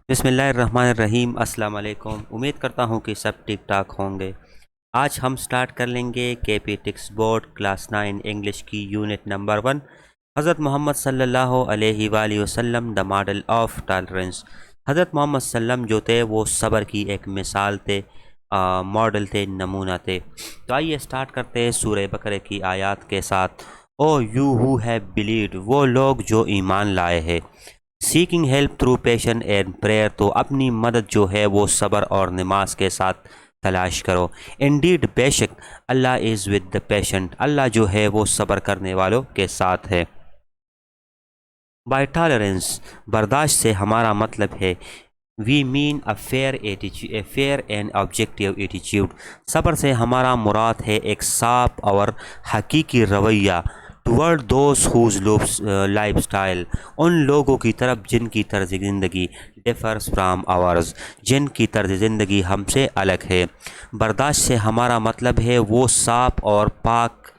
بسم اللہ الرحمن الرحیم۔ السلام علیکم، امید کرتا ہوں کہ سب ٹھیک ٹھاک ہوں گے۔ آج ہم سٹارٹ کر لیں گے کے پی ٹیکسٹ بورڈ کلاس 9 انگلش کی یونٹ نمبر 1، حضرت محمد صلی اللہ علیہ وآلہ وسلم دا ماڈل آف ٹالرنس۔ حضرت محمد صلی اللہ علیہ وسلم جو تھے وہ صبر کی ایک مثال تھے، ماڈل تھے، نمونہ تھے۔ تو آئیے سٹارٹ کرتے ہیں سورہ بقرہ کی آیات کے ساتھ۔ او یو ہو ہیو بلیوڈ، وہ لوگ جو ایمان لائے ہیں۔ Seeking help through patience and prayer, تو اپنی مدد جو ہے وہ صبر اور نماز کے ساتھ تلاش کرو۔ انڈیڈ، بے شک، اللہ از ود دا پیشنٹ، اللہ جو ہے وہ صبر کرنے والوں کے ساتھ ہے۔ بائی ٹالرنس، برداشت سے ہمارا مطلب ہے وی مین اے فیئر اینڈ آبجیکٹیو ایٹیچیوڈ، صبر سے ہمارا مراد ہے ایک صاف اور حقیقی رویہ toward those whose lifestyle, ان لوگوں کی طرف جن کی طرز زندگی ڈیفرز فرام آورز، جن کی طرز زندگی ہم سے الگ ہے۔ برداشت سے ہمارا مطلب ہے وہ صاف اور پاک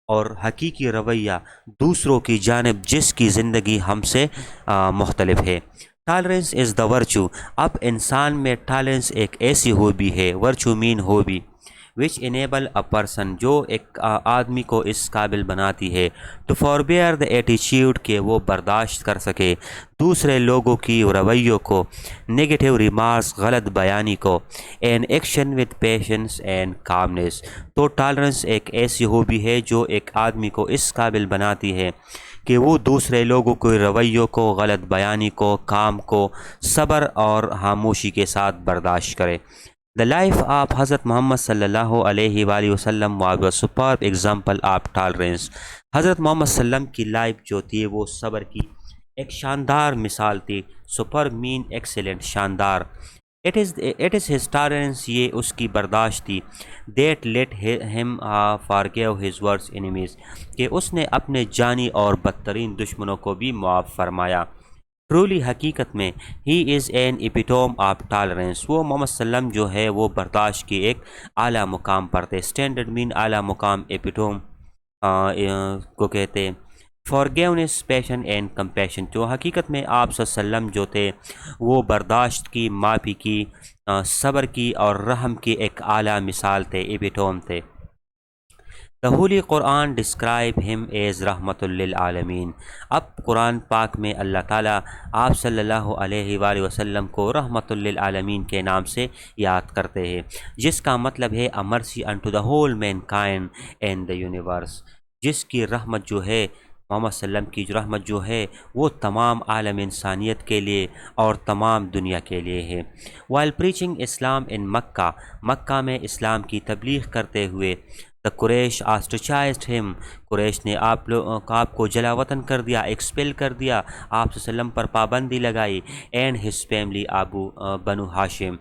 اور حقیقی رویہ دوسروں کی جانب جس کی زندگی ہم سے مختلف ہے۔ ٹالرنس از دا ورچو، اب انسان میں ٹالرنس ایک ایسی ہابی ہے، ورچو مین hobby, which enable a person, جو ایک آدمی کو اس قابل بناتی ہے، ٹو فوربیئر دا ایٹیچیوڈ، کہ وہ برداشت کر سکے دوسرے لوگوں کی رویوں کو، نیگیٹو ریمارکس، غلط بیانی کو، an action with patience and calmness. تو ٹالرنس ایک ایسی ہابی ہے جو ایک آدمی کو اس قابل بناتی ہے کہ وہ دوسرے لوگوں کے رویوں کو، غلط بیانی کو، کام کو صبر اور خاموشی کے ساتھ برداشت کرے۔ The life of حضرت محمد صلی اللہ علیہ وآلہ وسلم was a superb example of tolerance۔ حضرت محمد صلی اللہ علیہ وسلم کی لائف جو تھی وہ صبر کی ایک شاندار مثال تھی۔ سپر مین ایکسیلنٹ، شاندار۔ It is his tolerance، یہ اس کی برداشت تھی، that let him forgive his worst enemies، کہ اس نے اپنے جانی اور بدترین دشمنوں کو بھی معاف فرمایا۔ ٹرولی، حقیقت میں، he is an epitome of tolerance, وہ محمد صلی اللہ علیہ وسلم جو ہے وہ برداشت کی ایک اعلیٰ مقام پر تھے۔ اسٹینڈرڈ مین اعلیٰ مقام، ایپیٹوم کو کہتے ہیں۔ فارگیونیس، پیشن اینڈ کمپیشن، جو حقیقت میں آپ صلی اللہ علیہ وسلم جو تھے وہ برداشت کی، معافی کی، صبر کی اور رحم کی ایک اعلیٰ مثال تھے، ایپیٹوم تھے۔ The Holy Quran describe him as رحمت للعالمین، اب قرآن پاک میں اللہ تعالیٰ آپ صلی اللہ علیہ وآلہ وسلم کو رحمت للعالمین کے نام سے یاد کرتے ہیں، جس کا مطلب ہے a mercy unto the whole mankind and the universe، جس کی رحمت جو ہے، محمد صلی اللہ علیہ وسلم کی جو رحمت جو ہے وہ تمام عالم انسانیت کے لیے اور تمام دنیا کے لیے ہے۔ While preaching Islam in مکہ، مکہ میں اسلام کی تبلیغ کرتے ہوئے، the قریش ostracized him، قریش نے آپ کو جلا وطن کر دیا، ایکسپیل کر دیا، آپ صلی اللہ علیہ وسلم پر پابندی لگائی، اینڈ ہز فیملی، بنو ہاشم،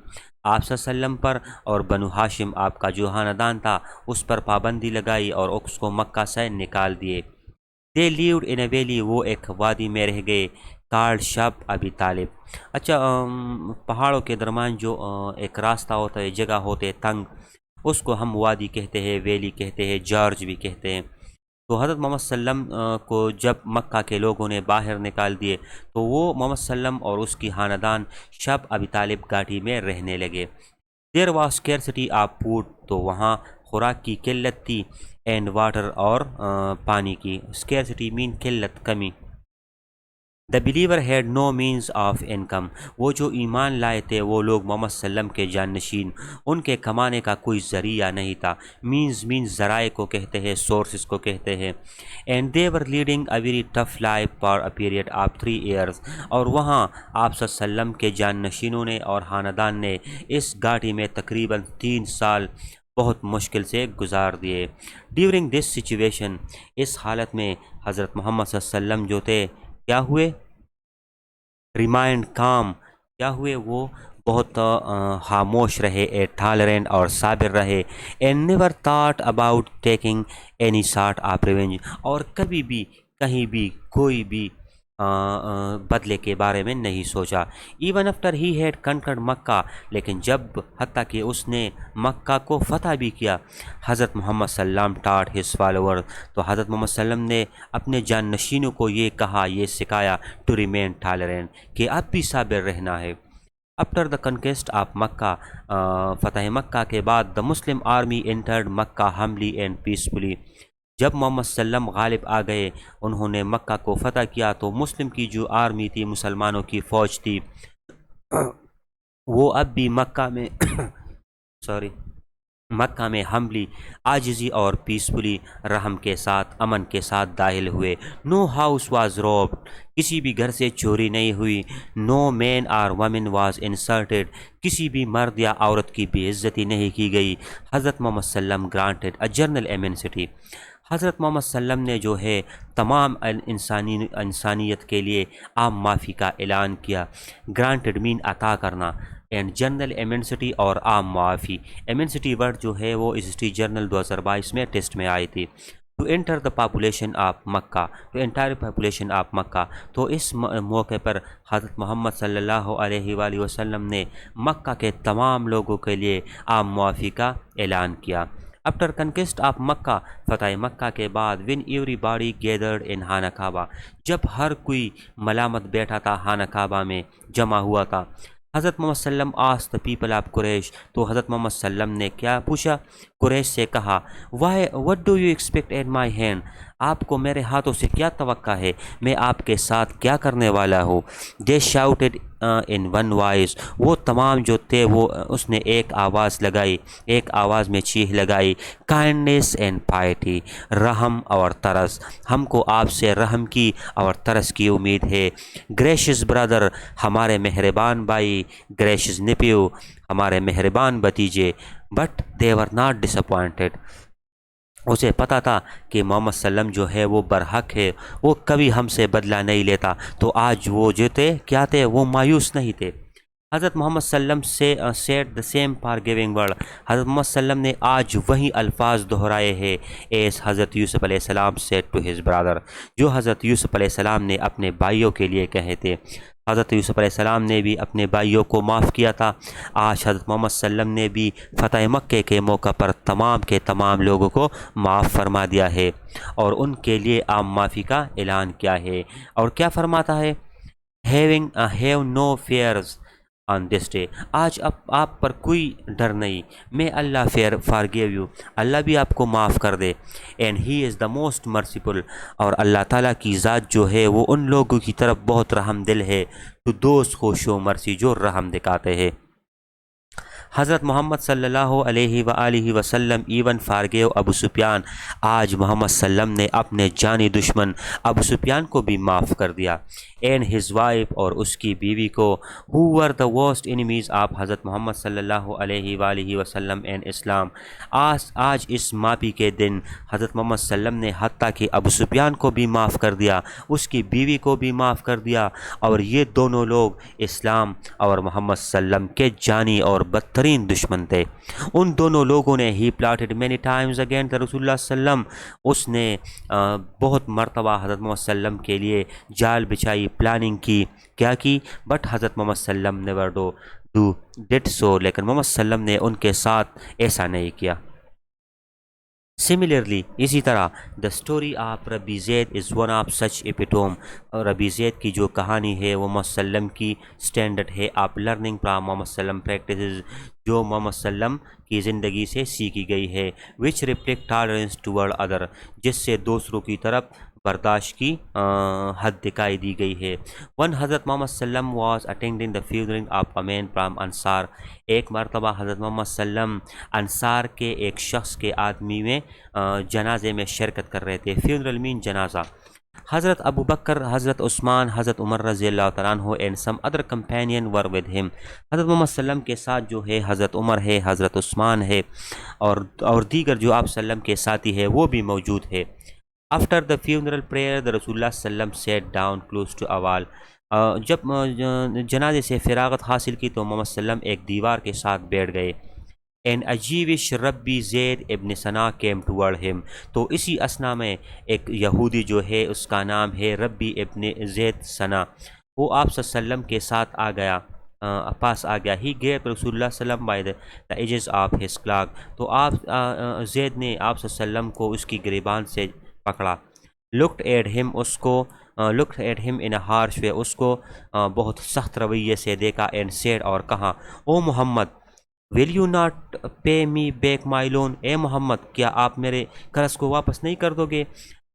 آپ صلی اللہ علیہ وسلم پر اور بنو ہاشم آپ کا جو خاندان تھا اس پر پابندی لگائی اور اس کو مکہ سے نکال دیے۔ دے لیوڈ ان اے ویلی، وہ ایک وادی میں رہ گئے، کارڈ شب ابی طالب۔ اچھا، پہاڑوں کے درمیان جو ایک راستہ ہوتا ہے، جگہ ہوتے تنگ، اس کو ہم وادی کہتے ہیں، ویلی کہتے ہیں، جارج بھی کہتے ہیں۔ تو حضرت محمد صلی اللہ علیہ وسلم کو جب مکہ کے لوگوں نے باہر نکال دیے تو وہ محمد صلی اللہ علیہ وسلم اور اس کی خاندان شب ابی طالب گھاٹی میں رہنے لگے۔ There was scarcity of food, تو وہاں خوراک کی قلت تھی، اینڈ واٹر، اور پانی کی۔ scarcity مین قلت، کمی۔ The believer had no means of income, وہ جو ایمان لائے تھے وہ لوگ محمد صلی اللہ علیہ وسلم کے جانشین، ان کے کمانے کا کوئی ذریعہ نہیں تھا۔ مینز ذرائع کو کہتے ہیں، سورسز کو کہتے ہیں۔ And they were leading a very tough life for a period of 3 years, اور وہاں آپ صلی اللہ علیہ وسلم کے جانشینوں نے اور خاندان نے اس گھاٹی میں تقریباً 3 سال بہت مشکل سے گزار دیے۔ ڈیورنگ دس سچویشن، اس حالت میں حضرت محمد صلی اللہ علیہ وسلم جو تھے کیا ہوئے؟ ریمائنڈ کام، کیا ہوئے؟ وہ بہت خاموش رہے، اے ٹالرینٹ اور صابر رہے، and never thought about taking any sort of revenge, اور کبھی بھی کہیں بھی کوئی بھی بدلے کے بارے میں نہیں سوچا۔ ایون آفٹر ہی ہیڈ کنکرڈ مکہ، لیکن جب حتیٰ کہ اس نے مکہ کو فتح بھی کیا، حضرت محمد صلی اللہ علیہ وسلم ٹاٹ ہز فالوور، تو حضرت محمد صلی اللہ علیہ وسلم نے اپنے جانشینوں کو یہ کہا، یہ سکھایا، ٹو ریمین ٹالرینٹ، کہ اب بھی صابر رہنا ہے۔ after the conquest of مکہ فتح مکہ کے بعد the Muslim army entered Mecca humbly and peacefully. جب محمد صلی اللہ علیہ وسلم غالب آ گئے، انہوں نے مکہ کو فتح کیا، تو مسلم کی جو آرمی تھی، مسلمانوں کی فوج تھی، وہ اب بھی مکہ میں مکہ میں ہمبلی، عاجزی اور پیسفلی، رحم کے ساتھ، امن کے ساتھ داخل ہوئے. نو ہاؤس واز روبڈ، کسی بھی گھر سے چوری نہیں ہوئی. نو مین اور وومن واز انسلٹڈ، کسی بھی مرد یا عورت کی بے عزتی نہیں کی گئی. حضرت محمد صلی اللہ علیہ وسلم گرانٹڈ اے جنرل ایمنسٹی، حضرت محمد صلی اللہ علیہ وسلم نے جو ہے تمام انسانیت کے لیے عام معافی کا اعلان کیا. گرانٹڈ مین عطا کرنا، اینڈ جنرل ایمنسٹی اور عام معافی. ایمنسٹی ورڈ جو ہے وہ ہسٹری جرنل 2022 میں ٹیسٹ میں آئی تھی. To enter the population of Mecca, to enter population of Mecca. تو اس موقع پر حضرت محمد صلی اللہ علیہ وآلہ وسلم نے مکہ کے تمام لوگوں کے لیے عام معافی کا اعلان کیا. آفٹر کنکسٹ آف مکہ، فتح مکہ کے بعد، when ایوری باڈی گیدرڈ ان خانہ کعبہ، جب ہر کوئی ملامت بیٹھا تھا خانہ کعبہ میں جمع ہوا تھا. حضرت محمد صلی اللہ علیہ وسلم آس دا پیپل آف قریش، تو حضرت محمد صلی اللہ علیہ وسلم نے کیا پوچھا؟ قریش سے کہا، why what do you expect at my hand, آپ کو میرے ہاتھوں سے کیا توقع ہے، میں آپ کے ساتھ کیا کرنے والا ہوں. دے شاؤٹڈ ان ون وائس، وہ تمام جو تھے وہ اس نے ایک آواز لگائی، ایک آواز میں چیخ لگائی، کائنڈنیس اینڈ پائٹی، رحم اور ترس، ہم کو آپ سے رحم کی اور ترس کی امید ہے. گریشیس برادر، ہمارے مہربان بھائی، گریشیس نیپیو، ہمارے مہربان بھتیجے. But they were not disappointed, اسے پتہ تھا کہ محمد صلی اللہ علیہ وسلم جو ہے وہ برحق ہے، وہ کبھی ہم سے بدلہ نہیں لیتا. تو آج وہ جو تھے کیا تھے، وہ مایوس نہیں تھے. حضرت محمد صلی اللہ علیہ وسلم سے set the same for giving word, حضرت محمد صلی اللہ علیہ وسلم نے آج وہی الفاظ دہرائے ہیں ایس حضرت یوسف علیہ السلام سیٹ ٹو ہز برادر، جو حضرت یوسف علیہ السلام نے اپنے بھائیوں کے لیے کہے تھے. حضرت یوسف علیہ السلام نے بھی اپنے بھائیوں کو معاف کیا تھا. آج حضرت محمد صلی اللہ علیہ وسلم نے بھی فتح مکہ کے موقع پر تمام کے تمام لوگوں کو معاف فرما دیا ہے اور ان کے لیے عام معافی کا اعلان کیا ہے. اور کیا فرماتا ہے؟ Have no fears on this day, آج آپ پر کوئی ڈر نہیں، میں اللہ فارگیو یو، اللہ بھی آپ کو معاف کر دے. And he is the most merciful, اور اللہ تعالیٰ کی ذات جو ہے وہ ان لوگوں کی طرف بہت رحم دل ہے. ٹو دوز ہو شو مرسی، جو رحم دکھاتے ہیں. حضرت محمد صلی اللہ علیہ وآلہ وسلم ایون فارگیو ابو سفیان، آج محمد صلی اللہ علیہ وسلم نے اپنے جانی دشمن ابو سفیان کو بھی معاف کر دیا. اینڈ ہز وائف، اور اس کی بیوی کو، ہو ور دا ورسٹ انیمیز آف حضرت محمد صلی اللہ علیہ وآلہ وسلم اینڈ اسلام. آج اس معافی کے دن حضرت محمد صلی اللہ علیہ وسلم نے حتیٰ کہ ابو سفیان کو بھی معاف کر دیا، اس کی بیوی کو بھی معاف کر دیا، اور یہ دونوں لوگ اسلام اور محمد صلی اللہ علیہ وسلم کے جانی اور بدترین دشمن تھے. ان دونوں لوگوں نے ہی plotted many times against the رسول اللہ صلی اللہ علیہ وسلم، اس نے بہت مرتبہ حضرت محمد صلی اللہ علیہ وسلم کے لیے جال بچائی، پلاننگ کی، کیا کی؟ بٹ حضرت محمد صلی اللہ علیہ وسلم نیور ڈیڈ سو، لیکن محمد صلی اللہ علیہ وسلم نے ان کے ساتھ ایسا نہیں کیا. سملرلی، اسی طرح دا اسٹوری آف ربی زید از ون آف سچ ایپیٹوم، ربی زید کی جو کہانی ہے وہ محمد صلی اللہ علیہ وسلم کی اسٹینڈرڈ ہے آپ لرننگ فرام محمد صلی اللہ علیہ وسلم پریکٹسز، جو محمد صلی اللہ علیہ وسلم کی زندگی سے سیکھی گئی ہے. Which reflect tolerance toward other, جس سے دوسروں کی طرف برداشت کی حد دکھائی دی گئی ہے. ون حضرت محمد صلی اللہ علیہ وسلم was attending the favouring of a man from انصار، ایک مرتبہ حضرت محمد صلی اللہ علیہ وسلم انصار کے ایک شخص کے آدمی میں جنازے میں شرکت کر رہے تھے. فیونرل مین جنازہ. حضرت ابو بکر، حضرت عثمان، حضرت عمر رضی اللہ تعالیٰ عنہ and some other companion were with ہم، حضرت محمد صلی اللہ علیہ وسلم کے ساتھ جو ہے حضرت عمر ہے، حضرت عثمان ہے، اور دیگر جو آپ صلی اللہ علیہ وسلم کے ساتھی ہے وہ بھی موجود ہے. آفٹر دا فیونرل پریئر دا رسول اللہ صلی اللہ علیہ وسلم سیٹ ڈاؤن کلوز ٹو اوال، جب جنازے سے فراغت حاصل کی تو محمد صلی اللہ علیہ وسلم ایک دیوار کے ساتھ بیٹھ گئے. این عجیبش ربی زید ابن ثنا کیم ٹوورڈ ہم، تو اسی اسنا میں ایک یہودی جو ہے اس کا نام ہے ربی ابن زید ثنا، وہ آپ صلی اللہ علیہ وسلم کے ساتھ پاس آ گیا. ہی گیپ رسول اللہ صلی اللہ علیہ وسلم by the edges of his cloak, تو آپ زید نے آپ صلی اللہ علیہ وسلم کو اس کی گریبان سے پکڑا. لکڈ ایٹ ہم، اس کو looked at him in a harsh way, اس کو بہت سخت رویے سے دیکھا, and said, اور کہا, او محمد, will you not pay me back my loan, اے محمد کیا آپ میرے قرض کو واپس نہیں کر دو گے.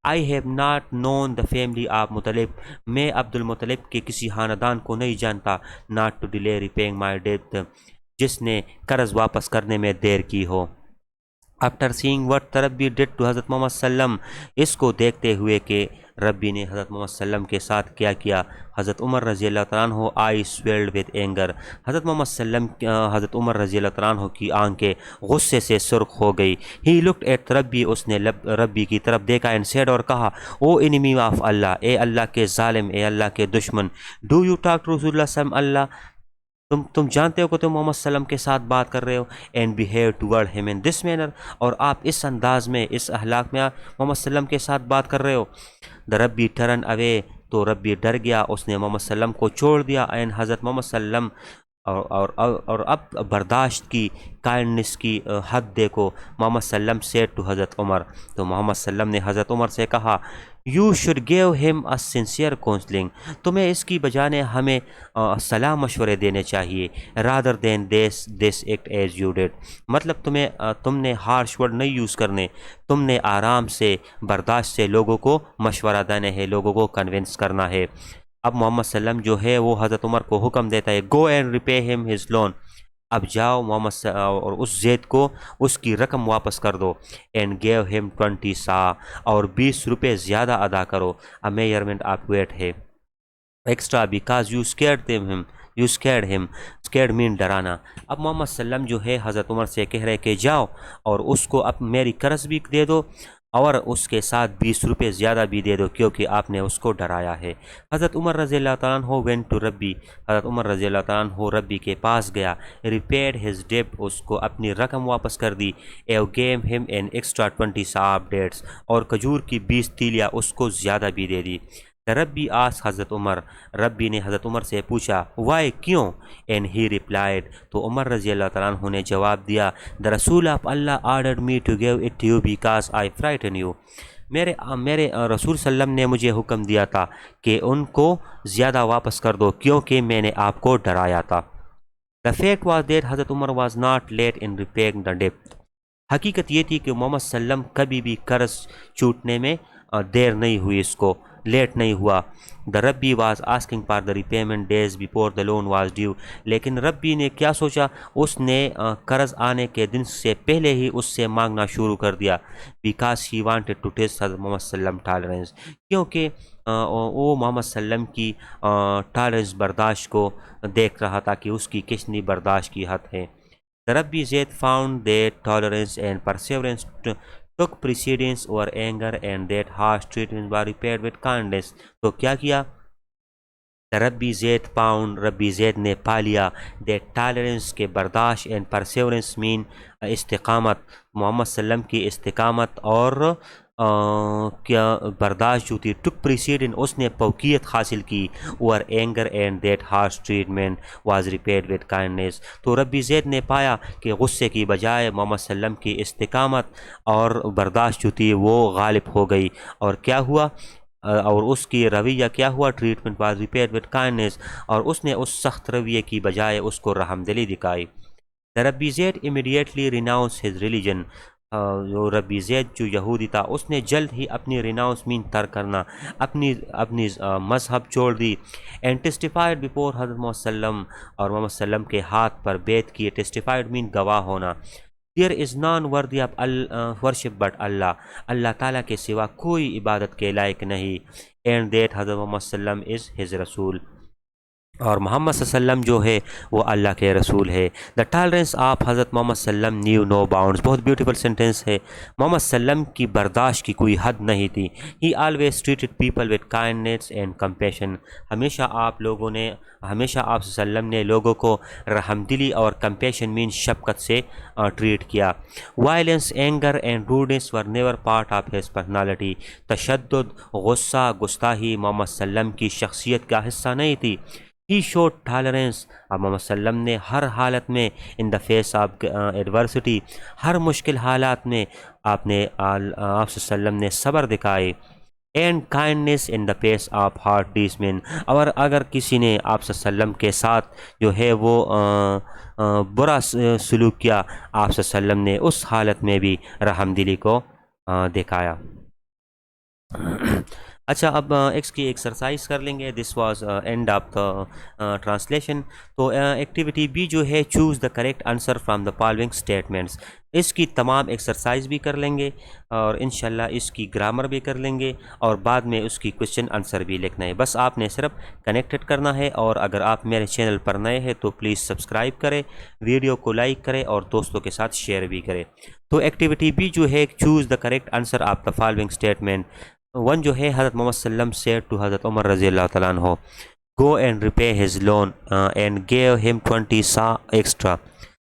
I have not known the family of مطلب, میں عبد المطلب کے کسی خاندان کو نہیں جانتا, not to delay repaying my debt, جس نے قرض واپس کرنے میں دیر کی ہو. After saying what the rabbi did to حضرت محمد وسلم, اس کو دیکھتے ہوئے کہ ربی نے حضرت محمد وسلم کے ساتھ کیا کیا. حضرت عمر رضی اللہ تعالیٰ عنہ آئی سویلڈ ود اینگر, حضرت محمد وسلم حضرت عمر رضی اللہ تعالیٰ عنہ کی آنکھیں غصے سے سرخ ہو گئی. ہی لکڈ ایٹ ربی, اس نے ربی کی طرف دیکھا, اینڈ سیڈ, اور کہا, او انیمی آف اللہ, اے اللہ کے ظالم, اے اللہ کے دشمن, ڈو یو ٹاک ٹو رسول اللہ صلی اللہ, تم جانتے ہو کہ تم محمد صلی اللہ علیہ وسلم کے ساتھ بات کر رہے ہو, اینڈ بیہیو ٹوورڈ ہم ان دس مینر, اور آپ اس انداز میں, اس اخلاق میں محمد صلی اللہ علیہ وسلم کے ساتھ بات کر رہے ہو. دا ربی ٹرن اوے, تو ربی ڈر گیا, اس نے محمد صلی اللہ علیہ وسلم کو چھوڑ دیا. اینڈ حضرت محمد صلی اللہ علیہ وسلم اور اب برداشت کی, کائنڈنس کی حد دیکھو. محمد صلی اللہ علیہ وسلم سیڈ ٹو حضرت عمر, تو محمد صلی اللہ علیہ وسلم نے حضرت عمر سے کہا, یو شوڈ گیو ہم اے سنسیئر کاؤنسلنگ, تمہیں اس کی بجانے ہمیں صلاح مشورے دینے چاہیے, rather than this act as you did, مطلب تم نے ہارش ورڈ نہیں یوز کرنے, تم نے آرام سے, برداشت سے لوگوں کو مشورہ دینا ہے, لوگوں کو کنونس کرنا ہے. اب محمد صلی اللہ علیہ وسلم جو ہے وہ حضرت عمر کو حکم دیتا ہے, گو اینڈ ریپے ہم ہز لون, اب جاؤ محمد اور اس زید کو اس کی رقم واپس کر دو. اینڈ گیو ہم 20 سا, اور 20 روپے زیادہ ادا کرو. ا میئرمنٹ آف ویٹ ہے ایکسٹرا, بیکاز یو اسکیئرڈ ہم, اسکیئرڈ مین ڈرانا. اب محمد صلی اللہ علیہ وسلم جو ہے حضرت عمر سے کہہ رہے کہ جاؤ اور اس کو اب میری قرض بھی دے دو, اور اس کے ساتھ 20 روپے زیادہ بھی دے دو, کیونکہ آپ نے اس کو ڈرایا ہے. حضرت عمر رضی اللہ تعالیٰ عنہ وینٹ ٹو ربی, حضرت عمر رضی اللہ تعالیٰ عنہ ربی کے پاس گیا. ریپیڈ ہز ڈیٹ, اس کو اپنی رقم واپس کر دی. ایو گیم ہم این ایکسٹرا 20 سا آف ڈیٹس, اور کھجور کی 20 تیلیاں اس کو زیادہ بھی دے دی. ربی آس حضرت عمر, ربی نے حضرت عمر سے پوچھا, وائی کیوں, اینڈ ہی ریپلائڈ, تو عمر رضی اللہ تعالیٰ عنہ نے جواب دیا, دا رسول of Allah ordered me to give it to you because I frighten you, میرے رسول صلی اللہ علیہ وسلم نے مجھے حکم دیا تھا کہ ان کو زیادہ واپس کر دو, کیونکہ میں نے آپ کو ڈرایا تھا. دا فیکٹ واز دیٹ حضرت Umar was not late in repaying the debt, حقیقت یہ تھی کہ محمد صلی اللہ علیہ وسلم کبھی بھی قرض چھوٹنے میں دیر نہیں ہوئی, اس کو لیٹ نہیں ہوا. The rabbi was asking for the repayment days before the loan was due, لیکن ربی نے کیا سوچا, اس نے قرض آنے کے دن سے پہلے ہی اس سے مانگنا شروع کر دیا. Because he wanted to test حضرت محمد صلی اللہ علیہ وسلم ٹالرنس, کیونکہ وہ محمد صلی اللہ علیہ وسلم کی ٹالرنس, برداشت کو دیکھ رہا تھا کہ اس کی کتنی برداشت کی حد ہے. The rabbi Zaid found that tolerance and perseverance took precedence over anger and that harsh treatment was repaired with kindness, تو کیا کیا, ربی زید نے پا لیا, that tolerance کے برداشت, and perseverance mean استقامت, محمد صلی اللہ علیہ وسلم کی استقامت اور کیا برداشت جو تھی, took precedence, اس نے فوقیت حاصل کی, over anger and that harsh treatment was repaired with kindness, تو ربی زید نے پایا کہ غصے کی بجائے محمد صلی اللہ علیہ وسلم کی استقامت اور برداشت جو تھی وہ غالب ہو گئی, اور کیا ہوا, اور اس کی رویہ کیا ہوا, treatment was repaired with kindness, اور اس نے اس سخت رویے کی بجائے اس کو رحم دلی دکھائی. ربی زید امیڈیٹلی ریناؤنس ہز ریلیجن, جو ربی زید جو یہودی تھا اس نے جلد ہی اپنی ریناؤنس مین ترک کرنا, اپنی مذہب چھوڑ دی. اینڈ ٹیسٹیفائڈ بیفور حضرت محمد صلی اللہ علیہ وسلم, اور محمد صلی اللہ علیہ وسلم کے ہاتھ پر بیعت کی. ٹیسٹیفائڈ مین گواہ ہونا. دیر is none worthy of worship but Allah, اللہ تعالیٰ کے سوا کوئی عبادت کے لائق نہیں. اینڈ دیٹ حضرت محمد صلی اللہ علیہ وسلم از ہز رسول, اور محمد صلی اللہ علیہ وسلم جو ہے وہ اللہ کے رسول ہے. دا ٹالرنس آف حضرت محمد صلی اللہ علیہ وسلم نیو نو باؤنڈس, بہت بیوٹیفل سینٹینس ہے. محمد صلی اللہ علیہ وسلم کی برداشت کی کوئی حد نہیں تھی. He always treated people with kindness and compassion, ہمیشہ آپ صلی اللہ علیہ وسلم نے لوگوں کو رحم دلی اور کمپیشن مین شفقت سے ٹریٹ کیا. Violence, anger and rudeness were never part of his personality, تشدد, غصہ, گستاخی محمد صلی اللہ علیہ وسلم کی شخصیت کا حصہ نہیں تھی. ہی شوڈ ٹالرنس, اب محمد صلی اللہ علیہ وسلم نے ہر حالت میں, ان دا فیس آف ایڈورسٹی, ہر مشکل حالات میں آپ صلی اللہ علیہ وسلم نے صبر دکھائے. And kindness in the peace of heart these men, اور اگر کسی نے آپ صلی اللہ علیہ وسلم کے ساتھ جو ہے وہ برا سلوک کیا، آپ صلی اللہ علیہ وسلم نے اس حالت میں بھی رحم دلی کو دکھایا۔ اچھا، اب اس کی ایکسرسائز کر لیں گے۔ This was end of the translation. تو ایکٹیویٹی بی جو ہے، choose the correct answer from the following statements, اس کی تمام ایکسرسائز بھی کر لیں گے اور انشاءاللہ اس کی گرامر بھی کر لیں گے، اور بعد میں اس کی کوشچن آنسر بھی لکھنا ہے۔ بس آپ نے صرف کنیکٹڈ کرنا ہے، اور اگر آپ میرے چینل پر نئے ہیں تو پلیز سبسکرائب کریں، ویڈیو کو لائک کریں اور دوستوں کے ساتھ شیئر بھی کریں۔ تو ایکٹیویٹی بی جو ہے، choose the correct answer of the following statement. One جو ہے، حضرت محمد صلی اللہ علیہ وسلم said to حضرت عمر رضی اللہ تعالیٰ عنہ، go and repay his loan and gave him 20 سا ایکسٹرا۔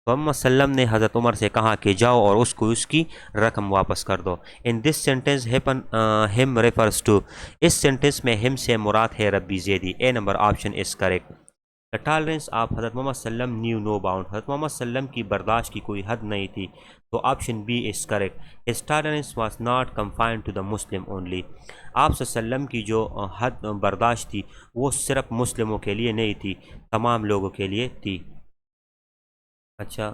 محمد صلی اللہ علیہ وسلم نے حضرت عمر سے کہا کہ جاؤ اور اس کو اس کی رقم واپس کر دو۔ In this sentence him refers to، اس سینٹینس میں him سے مراد ہے rabbi Zaidi. A number option is correct. The tolerance آپ حضرت محمد صلی اللہ علیہ وسلم knew no bound، حضرت محمد صلی اللہ علیہ وسلم کی برداشت کی کوئی حد نہیں تھی، تو option B is correct. His tolerance was not confined to the Muslim only، آپ صلی اللہ علیہ وسلم کی جو حد برداشت تھی وہ صرف مسلموں کے لیے نہیں تھی، تمام لوگوں کے لیے تھی۔ اچھا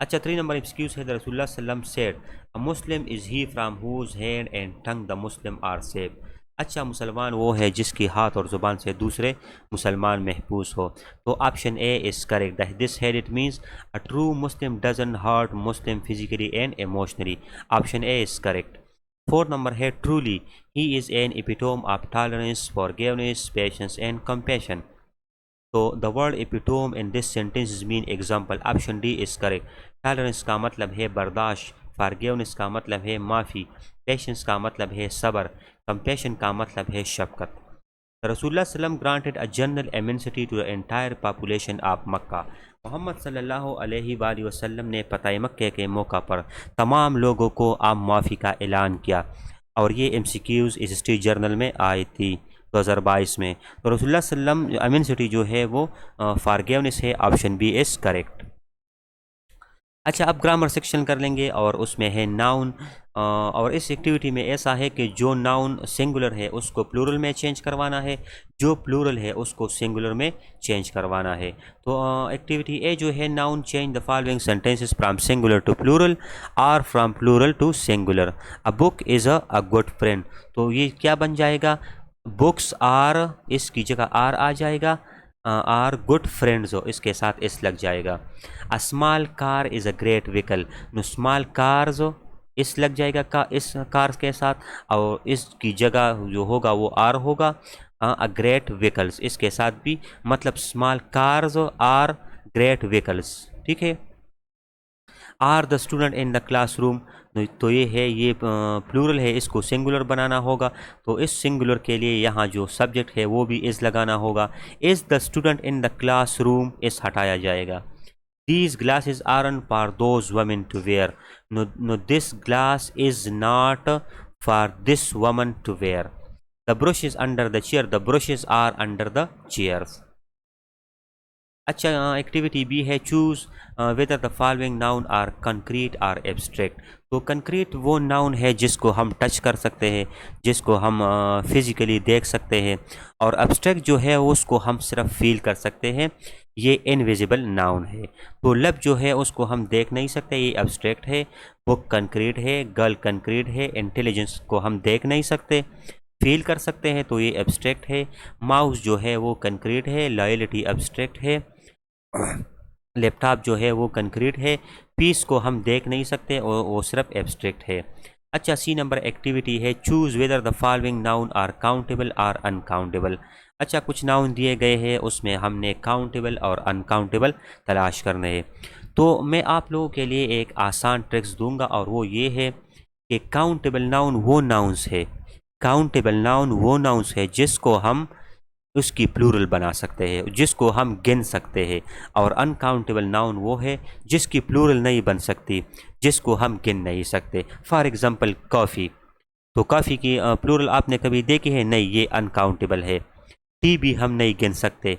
3 نمبر ایکسکیوز ہے، رسول اللہ صلی اللہ علیہ وسلم said a Muslim is he from whose hand and tongue the Muslim are safe۔ اچھا مسلمان وہ ہے جس کی ہاتھ اور زبان سے دوسرے مسلمان محفوظ ہو، تو option A is correct. This ہیڈ اٹ means a true Muslim doesn't hurt Muslim physically and emotionally، option A is correct. 4 نمبر ہے، truly he is an epitome of tolerance, forgiveness, patience and compassion۔ تو the word epitome in this sentence mean example، option D is correct. Tolerance کا مطلب ہے برداشت، فارگیونس کا مطلب ہے معافی، پیشنس کا مطلب ہے صبر، کمپیشن کا مطلب ہے شفقت۔ رسول اللہ صلی اللہ علیہ وسلم granted a general amnesty to the entire population of مکہ، محمد صلی اللہ علیہ وآلہ وسلم نے فتح مکہ کے موقع پر تمام لوگوں کو عام معافی کا اعلان کیا، اور یہ ایم سی کیوز اس اسٹریٹ جرنل میں آئی تھی 2022 میں۔ تو رسول اللہ صلی اللہ علیہ وسلم امینسٹی جو ہے وہ فارگیونس ہے، آپشن بی از کریکٹ۔ اچھا، اب گرامر سیکشن کر لیں گے، اور اس میں ہے ناؤن، اور اس ایکٹیویٹی میں ایسا ہے کہ جو ناؤن سنگولر ہے اس کو پلورل میں چینج کروانا ہے، جو پلورل ہے اس کو سنگولر میں چینج کروانا ہے۔ تو ایکٹیویٹی اے جو ہے، noun change the following sentences from singular to plural اور from plural to singular. A book is a good friend, تو یہ کیا بن جائے گا؟ بکس آر، اس کی جگہ آر آ جائے گا، آر گڈ فرینڈز ہو، اس کے ساتھ اس لگ جائے گا۔ Small car is a great vehicle, no small cars ہو، اس لگ جائے گا اس کار کے ساتھ، اور اس کی جگہ جو ہوگا وہ آر ہوگا، گریٹ ویکلز اس کے ساتھ بھی، مطلب small cars are great vehicles, ٹھیک ہے۔ Are the student in the classroom, تو یہ ہے، یہ پلورل ہے، اس کو سنگولر بنانا ہوگا، تو اس سنگولر کے لیے یہاں جو سبجیکٹ ہے وہ بھی از لگانا ہوگا۔ از دا student in the class room, اس ہٹایا جائے گا۔ These glasses aren't for those women to wear, no this glass is not for this woman to wear. The brush is under the chair, the brushes are under the chairs. اچھا، activity B ہے، choose whether the following noun are concrete or abstract. تو concrete وہ noun ہے جس کو ہم touch کر سکتے ہیں، جس کو ہم فزیکلی دیکھ سکتے ہیں، اور ایبسٹریکٹ جو ہے اس کو ہم صرف فیل کر سکتے ہیں، یہ انویزیبل ناؤن ہے۔ تو لب جو ہے اس کو ہم دیکھ نہیں سکتے، یہ ایبسٹریکٹ ہے۔ بک کنکریٹ ہے، گرل کنکریٹ ہے۔ انٹیلیجنس کو ہم دیکھ نہیں سکتے، فیل کر سکتے ہیں، تو یہ ایبسٹریکٹ ہے۔ ماؤس جو ہے وہ کنکریٹ ہے، لائلٹی ایبسٹریکٹ ہے۔ لیپ ٹاپ جو ہے وہ کنکریٹ ہے، پیس کو ہم دیکھ نہیں سکتے، وہ صرف ایبسٹریکٹ ہے۔ اچھا، سی نمبر ایکٹیویٹی ہے، choose whether the following noun are countable or uncountable. اچھا، کچھ ناؤن دیے گئے ہیں، اس میں ہم نے کاؤنٹیبل اور انکاؤنٹیبل تلاش کرنے ہیں۔ تو میں آپ لوگوں کے لیے ایک آسان ٹرکس دوں گا، اور وہ یہ ہے کہ کاؤنٹیبل ناؤن وہ ناؤنس ہے، کاؤنٹیبل ناؤن وہ ناؤنس ہے جس کو ہم اس کی پلورل بنا سکتے ہیں، جس کو ہم گن سکتے ہیں، اور انکاؤنٹیبل ناؤن وہ ہے جس کی پلورل نہیں بن سکتی، جس کو ہم گن نہیں سکتے۔ فار ایگزامپل کافی، تو کافی کی پلورل آپ نے کبھی دیکھی ہے؟ نہیں، یہ انکاؤنٹیبل ہے۔ ٹی بھی ہم نہیں گن سکتے۔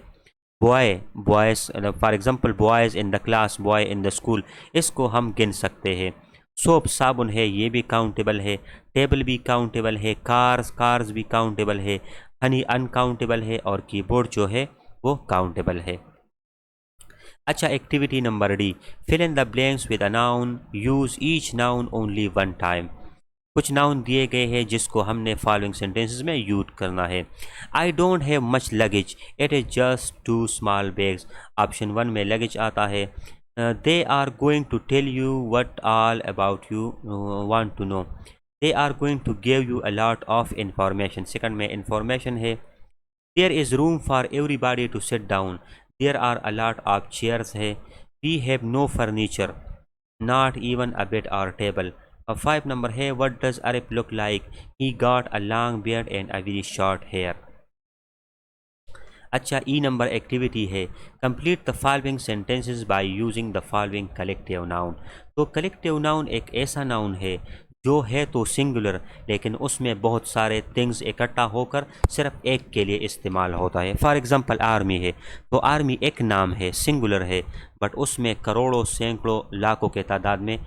Boys, for example boys in the class, boy in the school, اس کو ہم گن سکتے ہیں۔ سوپ صابن ہے یہ بھی کاؤنٹیبل ہے، ٹیبل بھی کاؤنٹیبل ہے، کارز بھی کاؤنٹیبل ہے، ہنی ان کاؤنٹیبل ہے، اور کی بورڈ جو ہے وہ کاؤنٹیبل ہے۔ اچھا activity number D, fill in the blanks with a noun, use each noun only one time. کچھ ناؤن دیے گئے ہیں جس کو ہم نے فالوئنگ سینٹینسز میں یوز کرنا ہے۔ I don't have much luggage, it is just two small bags. Option 1 میں لگیج آتا ہے۔ They are going to tell you what all about you want to know, they are going to give you a lot of information. Second میں information ہے۔ There is room for everybody to sit down, there are a lot of chairs ہے۔ We have no furniture, not even a bed اور table. 5 number ہے، what does Arab look like, he got a long beard and a very short hair. اچھا E number activity ہے، complete the following sentences by using the following collective noun. تو collective noun ایک ایسا noun ہے جو ہے تو singular لیکن اس میں بہت سارے تھنگز اکٹھا ہو کر صرف ایک کے لیے استعمال ہوتا ہے۔ فار ایگزامپل آرمی ہے تو آرمی ایک نام ہے، سنگولر ہے، بٹ اس میں کروڑوں سینکڑوں لاکھوں کے تعداد میں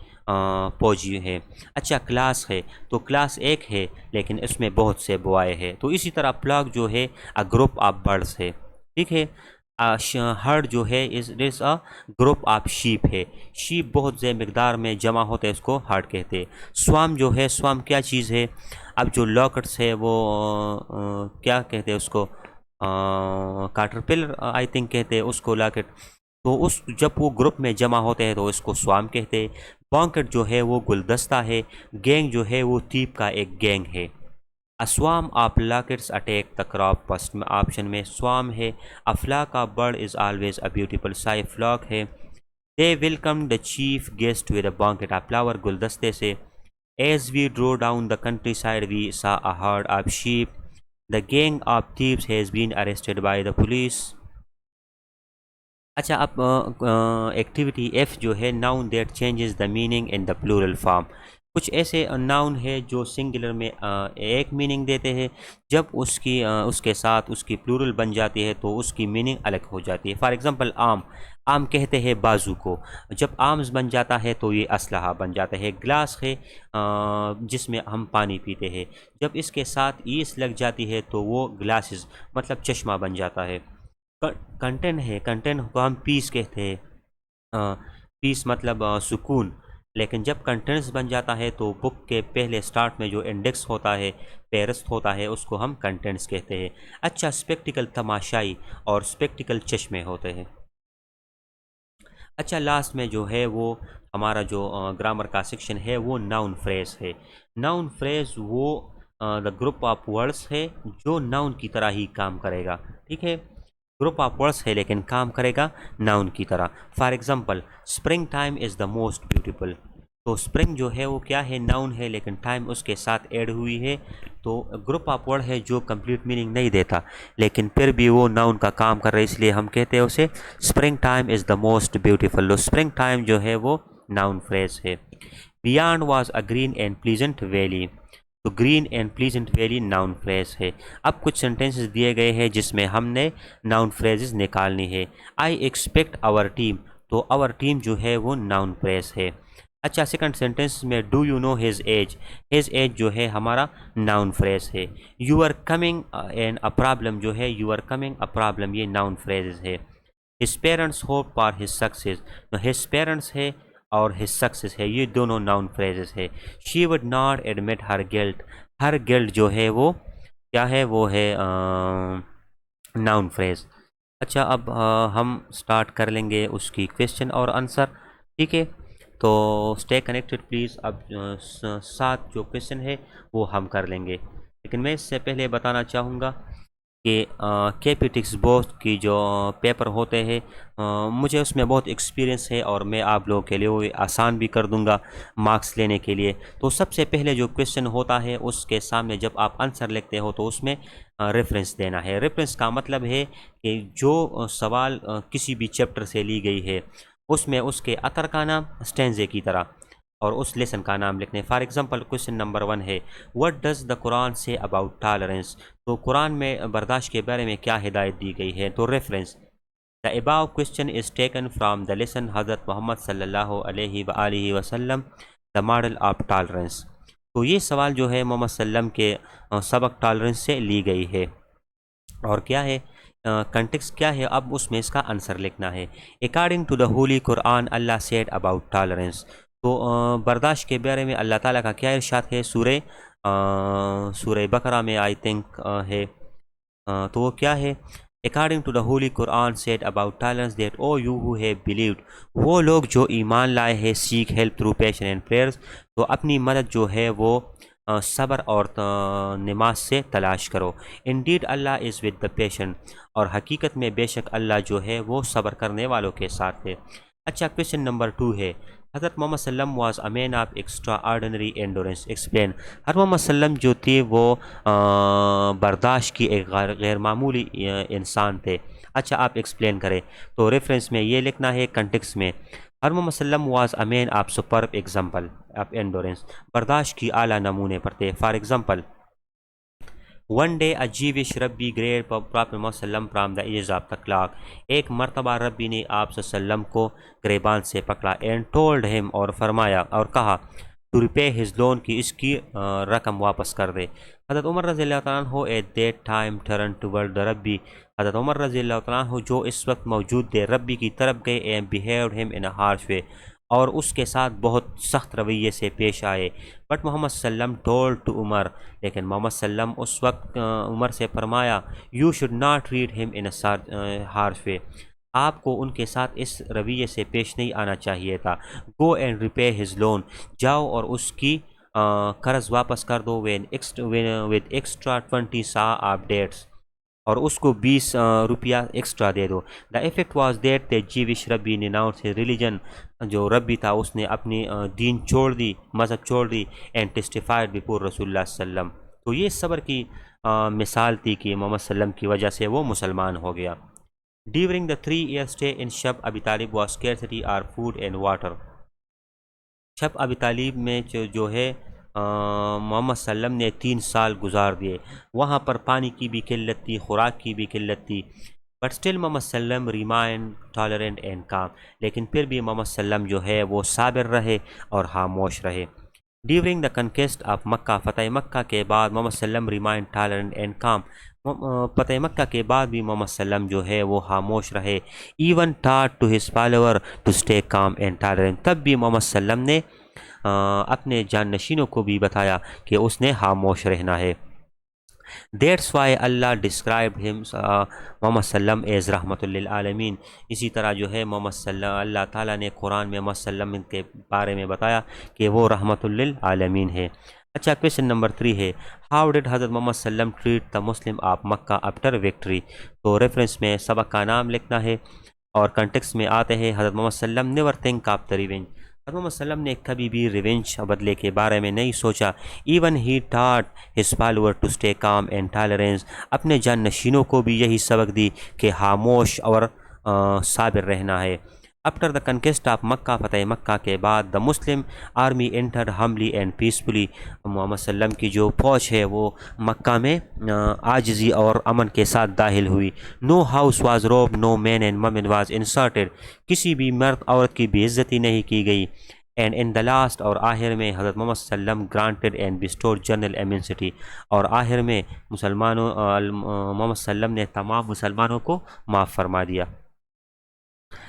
فوجی ہے۔ اچھا کلاس ہے تو کلاس ایک ہے لیکن اس میں بہت سے بوائے ہیں۔ تو اسی طرح فلاک جو ہے گروپ آف برڈس ہے، ٹھیک ہے۔ ہرڈ جو ہے از اے گروپ آف شیپ ہے، شیپ بہت زیادہ مقدار میں جمع ہوتے ہیں، اس کو ہرڈ کہتے ہیں۔ سوام جو ہے، سوام کیا چیز ہے؟ اب جو لاکٹس ہے وہ کیا کہتے ہیں اس کو؟ کاٹرپلر آئی تھنک کہتے ہیں اس کو لاکٹ۔ تو اس جب وہ گروپ میں جمع ہوتے ہیں تو اس کو سوام کہتے ہیں۔ بانکٹ جو ہے وہ گلدستہ ہے، گینگ جو ہے وہ تیپ کا ایک گینگ ہے۔ A swarm of locusts attack the crop, first میں آپشن میں سوام ہے۔ A flock of bird is always a beautiful sight, flock ہے۔ They welcome the chief guest with a bouquet of flower, گلدستے سے۔ As we drove down the countryside we saw a herd of sheep, the gang of thieves has been arrested by the police. اچھا اب activity F جو ہے، noun that changes the meaning in the plural form. کچھ ایسے noun ہے جو singular میں ایک میننگ دیتے ہیں، جب اس کے ساتھ اس کی پلورل بن جاتی ہے تو اس کی میننگ الگ ہو جاتی ہے۔ فار ایگزامپل آم، آم کہتے ہیں بازو کو، جب آمز بن جاتا ہے تو یہ اسلحہ بن جاتا ہے۔ گلاس ہے جس میں ہم پانی پیتے ہیں، جب اس کے ساتھ ایس لگ جاتی ہے تو وہ گلاسز مطلب چشمہ بن جاتا ہے۔ کنٹین ہے، کنٹین کو ہم پیس کہتے ہیں، پیس مطلب سکون، لیکن جب کنٹینٹس بن جاتا ہے تو بک کے پہلے سٹارٹ میں جو انڈیکس ہوتا ہے، پیرست ہوتا ہے، اس کو ہم کنٹینٹس کہتے ہیں۔ اچھا اسپیکٹیکل تماشائی اور اسپیکٹیکل چشمے ہوتے ہیں۔ اچھا لاسٹ میں جو ہے وہ ہمارا جو گرامر کا سیکشن ہے وہ ناؤن فریز ہے۔ ناؤن فریز وہ دا گروپ آف ورڈس ہے جو ناؤن کی طرح ہی کام کرے گا، ٹھیک ہے۔ گروپ آف ورڈس ہے لیکن کام کرے گا ناؤن کی طرح۔ For example spring time is the most beautiful, تو اسپرنگ جو ہے وہ کیا ہے؟ ناؤن ہے لیکن ٹائم اس کے ساتھ ایڈ ہوئی ہے، تو گروپ آف ورڈ ہے جو کمپلیٹ میننگ نہیں دیتا لیکن پھر بھی وہ ناؤن کا کام کر رہے، اس لیے ہم کہتے ہیں اسے spring time is the most beautiful. Spring time جو ہے وہ ناؤن فریز ہے۔ Beyond was a green and pleasant valley, تو green and pleasant valley noun phrase ہے۔ اب کچھ سینٹینسز دیے گئے ہیں جس میں ہم نے ناؤن فریزز نکالنی ہے۔ آئی ایکسپیکٹ آور ٹیم، تو آور ٹیم جو ہے وہ ناؤن فریز ہے۔ اچھا سیکنڈ سینٹینس میں do you know his age, his age جو ہے ہمارا ناؤن فریز ہے۔ You are coming and a problem جو ہے، you are coming a problem, یہ ناؤن فریز ہے۔ His parents hope for his success, his parents ہے اور ہز سکسیز ہے، یہ دونوں ناؤن فریزز ہے۔ She would not admit Hare guilt, Hare guilt جو ہے وہ کیا ہے؟ وہ ہے ناؤن فریز۔ اچھا اب ہم سٹارٹ کر لیں گے اس کی کویشچن اور آنسر، ٹھیک ہے۔ تو اسٹے کنیکٹڈ پلیز۔ اب 7 جو کویشچن ہے وہ ہم کر لیں گے، لیکن میں اس سے پہلے بتانا چاہوں گا کہ کے پی ٹکس بورڈ کی جو پیپر ہوتے ہیں مجھے اس میں بہت ایکسپیرینس ہے اور میں آپ لوگوں کے لیے وہ آسان بھی کر دوں گا مارکس لینے کے لیے۔ تو سب سے پہلے جو کویشچن ہوتا ہے اس کے سامنے جب آپ آنسر لکھتے ہو تو اس میں ریفرنس دینا ہے۔ ریفرنس کا مطلب ہے کہ جو سوال کسی بھی چیپٹر سے لی گئی ہے اس میں اس کے اثر کا نام اسٹینزے کی طرح اور اس لیسن کا نام لکھنے۔ فار ایگزامپل کویشچن نمبر 1 ہے، وٹ ڈز دا قرآن سے اباؤٹ ٹالرنس، تو قرآن میں برداشت کے بارے میں کیا ہدایت دی گئی ہے؟ تو reference, the above question is taken from the lesson حضرت محمد صلی اللہ علیہ وآلہ وسلم، دا ماڈل آف ٹالرنس. تو یہ سوال جو ہے محمد صلی اللہ علیہ وسلم کے سبق ٹالرنس سے لی گئی ہے. اور کیا ہے کنٹیکس کیا ہے، اب اس میں اس کا آنسر لکھنا ہے. According to the holy Quran Allah said about tolerance. تو برداشت کے بارے میں اللہ تعالیٰ کا کیا ارشاد ہے، سورہ بقرہ میں آئی تھنک ہے. تو وہ کیا ہے، according to the holy Quran said about tolerance that O you who have believed. وہ لوگ جو ایمان لائے ہیں، seek help through patience and prayers. تو اپنی مدد جو ہے وہ صبر اور نماز سے تلاش کرو. Indeed Allah is with the patient. اور حقیقت میں بے شک اللہ جو ہے وہ صبر کرنے والوں کے ساتھ ہے. اچھا، کویشچن نمبر 2 ہے، حضرت محمد صلی اللہ علیہ وسلم was a man of extraordinary endurance. Explain. حضرت محمد صلی اللہ علیہ وسلم جو تھے وہ برداشت کی ایک غیر معمولی انسان تھے. اچھا، آپ ایکسپلین کریں. تو ریفرنس میں یہ لکھنا ہے کنٹیکس میں، حضرت محمد صلی اللہ علیہ وسلم was a man of superb example of endurance. برداشت کی اعلیٰ نمونے پر تھے. For example, one day a Jewish rabbi greet prophet Muhammad صلی اللہ علیہ وسلم from the edge of the cloak. ایک مرتبہ ربی نے آپ صلی اللہ علیہ وسلم کو گریبان سے پکڑا. اینڈ ٹولڈ ہم، اور فرمایا اور کہا، ٹو ریپے ہز لون، کی اس کی رقم واپس کر دے. حضرت عمر رضی اللہ تعالیٰ عنہ at that time turn toward the rabbi. حضرت عمر رضی اللہ تعالیٰ عنہ جو اس وقت موجود تھے ربی کی طرف گئے. اینڈ بیہیوڈ ہم ان اے ہارش وے، اور اس کے ساتھ بہت سخت رویے سے پیش آئے. بٹ محمد صلی اللہ علیہ وسلم ٹولڈ ٹو عمر، لیکن محمد صلی اللہ علیہ وسلم اس وقت عمر سے فرمایا، یو شوڈ ناٹ ٹریٹ ہم ان اے ہارش وے. آپ کو ان کے ساتھ اس رویے سے پیش نہیں آنا چاہیے تھا. Go and repay his loan, جاؤ اور اس کی قرض واپس کر دو. ود ایکسٹرا 20 سا آف ڈیٹس، اور اس کو 20 روپیہ ایکسٹرا دے دو. The effect was that the Jewish rabbi announce religion. جو ربی تھا اس نے اپنی دین چھوڑ دی، مذہب چھوڑ دی. اینڈ ٹیسٹیفائڈ بفور رسول اللہ صلی اللہ علیہ وسلم. تو یہ صبر کی مثال تھی کہ محمد صلی اللہ علیہ وسلم کی وجہ سے وہ مسلمان ہو گیا. During the 3 year stay in شب ابی طالب was scarcity or food and water. شب ابی طالب میں جو ہے محمد صلی اللہ علیہ وسلم نے 3 سال گزار دیے. وہاں پر پانی کی بھی قلت تھی، خوراک کی بھی قلت تھی. بٹ اسٹل محمد صلی اللہ علیہ وسلم ریمائن ٹالرنٹ اینڈ کام. لیکن پھر بھی محمد صلی اللہ علیہ وسلم جو ہے وہ صابر رہے اور خاموش رہے. ڈیورنگ دا کنکیسٹ آف مکہ، فتح مکہ کے بعد محمد صلی اللہ علیہ وسلم ریمائن ٹالرنٹ اینڈ کام. فتح مکہ کے بعد بھی محمد صلی اللہ علیہ وسلم جو ہے وہ خاموش رہے. Even taught to his follower to stay calm and tolerant. تب بھی محمد صلی اللہ علیہ وسلم نے اپنے جانشینوں کو بھی بتایا کہ اس نے خاموش رہنا ہے. دیٹس وائی اللہ ڈسکرائب ہم محمد صلی اللہ علیہ وسلم ایز رحمۃ للعالمین. اسی طرح جو ہے محمد صلی اللہ تعالیٰ نے قرآن میں محمد صلی اللہ علیہ وسلم کے بارے میں بتایا کہ وہ رحمۃ للعالمین ہے. اچھا، کویشچن نمبر 3 ہے، ہاؤ ڈڈ حضرت محمد صلی اللہ علیہ وسلم treat the Muslim of Mecca after victory. تو ریفرنس میں سبق کا نام لکھنا ہے، اور کنٹیکس میں آتے ہیں حضرت محمد صلی اللہ علیہ وسلم never think of the revenge. حضرت محمد صلی اللہ علیہ وسلم نے کبھی بھی ریونج بدلے کے بارے میں نہیں سوچا. Even he taught his follower to stay calm and tolerance. اپنے جان نشینوں کو بھی یہی سبق دی کہ خاموش اور صابر رہنا ہے. آفٹر دا کنکیسٹ آف مکہ، فتح مکہ کے بعد، دا مسلم آرمی انٹرڈ ہملی اینڈ پیسفلی. محمد صلی اللہ علیہ وسلم کی جو فوج ہے وہ مکہ میں عاجزی اور امن کے ساتھ داخل ہوئی. نو ہاؤس واز روب، نو مین اینڈ وومن واز انسرٹڈ. کسی بھی مرد عورت کی بے عزتی نہیں کی گئی. اینڈ ان دا لاسٹ، اور آخر میں حضرت محمد صلی اللہ علیہ وسلم granted and bestowed general Amnesty. اور آخر میں محمد صلی اللہ علیہ وسلم نے تمام مسلمانوں کو معاف فرما دیا.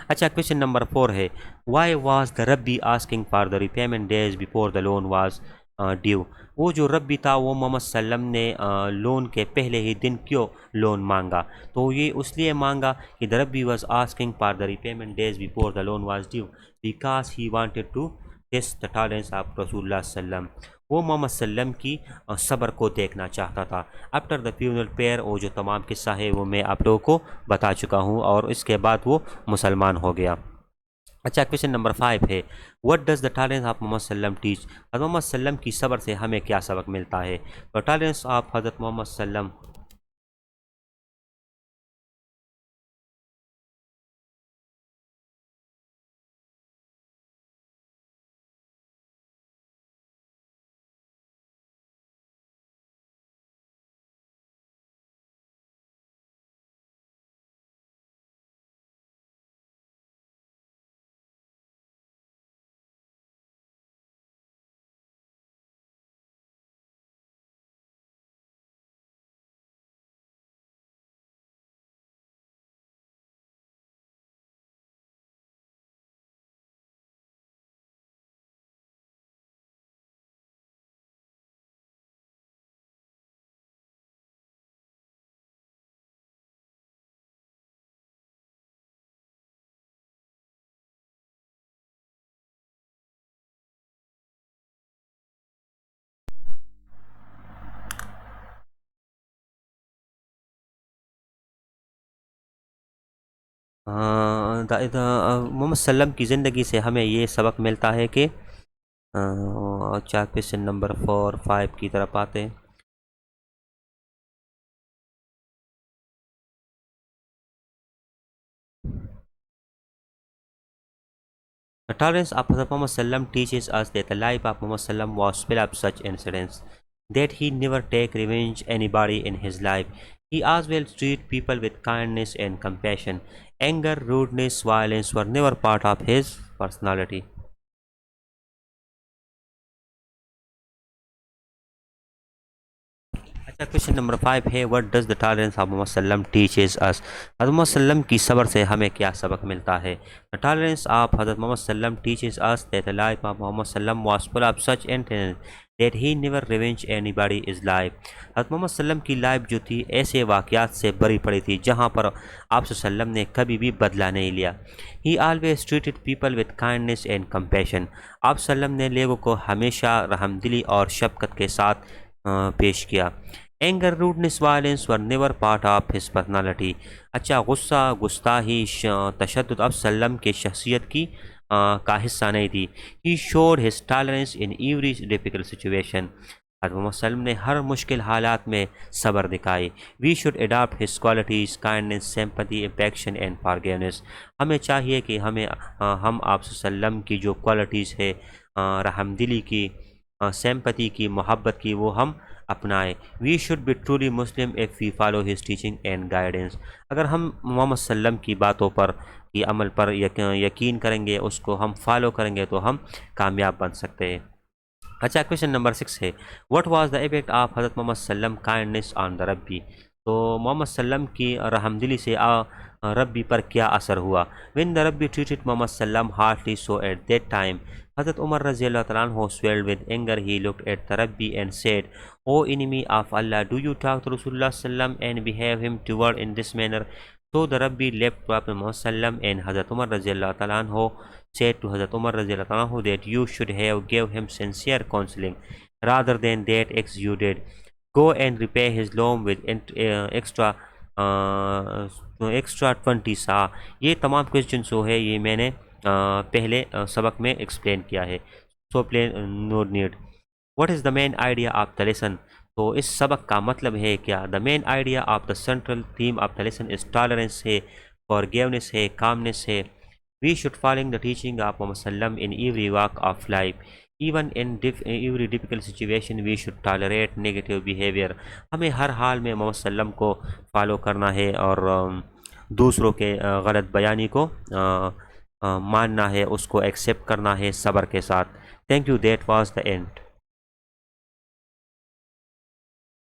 اچھا، کویشچن نمبر 4 ہے، Y was the rabbi asking for the repayment days before the loan was due. وہ جو ربی تھا وہ محمد صلی اللہ علیہ وسلم نے لون کے پہلے ہی دن کیوں لون مانگا؟ تو یہ اس لیے مانگا کہ the rabbi was asking for the repayment days before the loan was due because he wanted to test the tolerance of رسول اللہ صلی اللہ علیہ وسلم. وہ محمد صلی اللہ علیہ وسلم کی صبر کو دیکھنا چاہتا تھا. آفٹر دا فیونرل پیئر، وہ جو تمام قصہ ہے وہ میں آپ لوگوں کو بتا چکا ہوں، اور اس کے بعد وہ مسلمان ہو گیا. اچھا، کویشچن نمبر 5 ہے، what does the tolerance of محمد صلی اللہ علیہ وسلم ٹیچ. حضرت محمد صلی اللہ علیہ وسلم کی صبر سے ہمیں کیا سبق ملتا ہے؟ تو ٹالرنس آف حضرت محمد صلی اللہ علیہ وسلم محمد وسلم کی زندگی سے ہمیں یہ سبق ملتا ہے کہ چار کوشچن نمبر 4 5 کی طرف آتے ہیں. The tolerance of Prophet Muhammad Sallam teaches us that the life of Muhammad Sallam was full of such incidents, that he never take revenge anybody in his life. He always treat people with kindness and compassion. Anger, rudeness, violence were never part of his personality. اچھا question number 5 ہے what does the tolerance of Muhammad وسلم teaches اس. حضرت Muhammad وسلم کی صبر سے ہمیں کیا سبق ملتا ہے؟ دا ٹالرنس آف حضرت محمد وسلم teaches us that the life of Muhammad وسلم was full of such incidents that he never revenged anybody his life. حضرت محمد وسلم کی لائف جو تھی ایسے واقعات سے بری پڑی تھی جہاں پر آپ صلی اللہ علیہ وسلم نے کبھی بھی بدلہ نہیں لیا. He always treated people with kindness and compassion. آپ صلی اللہ علیہ وسلم نے لوگوں کو ہمیشہ رحم دلی اور شفقت کے ساتھ پیش کیا. Anger rudeness violence were never part of his personality. اچھا غصہ گستاخی تشدد اب سلم کے شخصیت کی کا حصہ نہیں تھی. He should his tolerance in every difficult situation. حضرت محمد وسلم نے ہر مشکل حالات میں صبر دکھائی. We should adopt his qualities kindness sympathy affection and forgiveness. ہمیں چاہیے کہ ہم آپ صلی اللہ علیہ وسلم کی جو کوالٹیز ہے رحم دلی کی سمپتی کی محبت کی وہ ہم اپنائیں. We should be truly Muslim if we follow his teaching and guidance. اگر ہم محمد صلی اللہ علیہ وسلم کی باتوں پر کی عمل پر یقین کریں گے اس کو ہم فالو کریں گے تو ہم کامیاب بن سکتے ہیں. اچھا کوشچن نمبر 6 ہے what was the effect of حضرت محمد صلی اللہ علیہ وسلم کائنڈنس آن دا ربی. تو محمد صلی اللہ علیہ وسلم کی رحم دلی سے ربی پر کیا اثر ہوا؟ وین دا ربی ٹریٹڈ محمد صلی اللہ علیہ وسلم hardly so at that time حضرت عمر رضی اللہ تعالیٰ عنہ swelled with anger. He looked at the Rabbi and said, O enemy of Allah, do you talk to Rasulullah sallam and behave him toward in this manner? So the Rabbi left Prophet Muhammad sallam and Hazrat Umar رضی اللہ تعالیٰ عنہ said to Hazrat Umar رضی اللہ تعالیٰ عنہ that you should have give him sincere counseling rather than that you did. Go and repay his loan with extra 20 سا. یہ تمام کوشچنس جو ہے یہ میں نے پہلے سبق میں ایکسپلین کیا ہے. So plain no need. What is the main idea of the lesson. تو اس سبق کا مطلب ہے کیا؟ The main idea of the central theme of the lesson is tolerance ہے فارگیونیس ہے کامنس ہے. We should following the teaching of محمد صلی اللہ علیہ وسلم in every walk of life. Even in every difficult situation we should tolerate negative behaviour. ہمیں ہر حال میں محمد صلی اللہ علیہ وسلم کو فالو کرنا ہے اور دوسروں کے غلط بیانی کو ماننا ہے اس کو ایکسیپٹ کرنا ہے صبر کے ساتھ. Thank you. That was the and.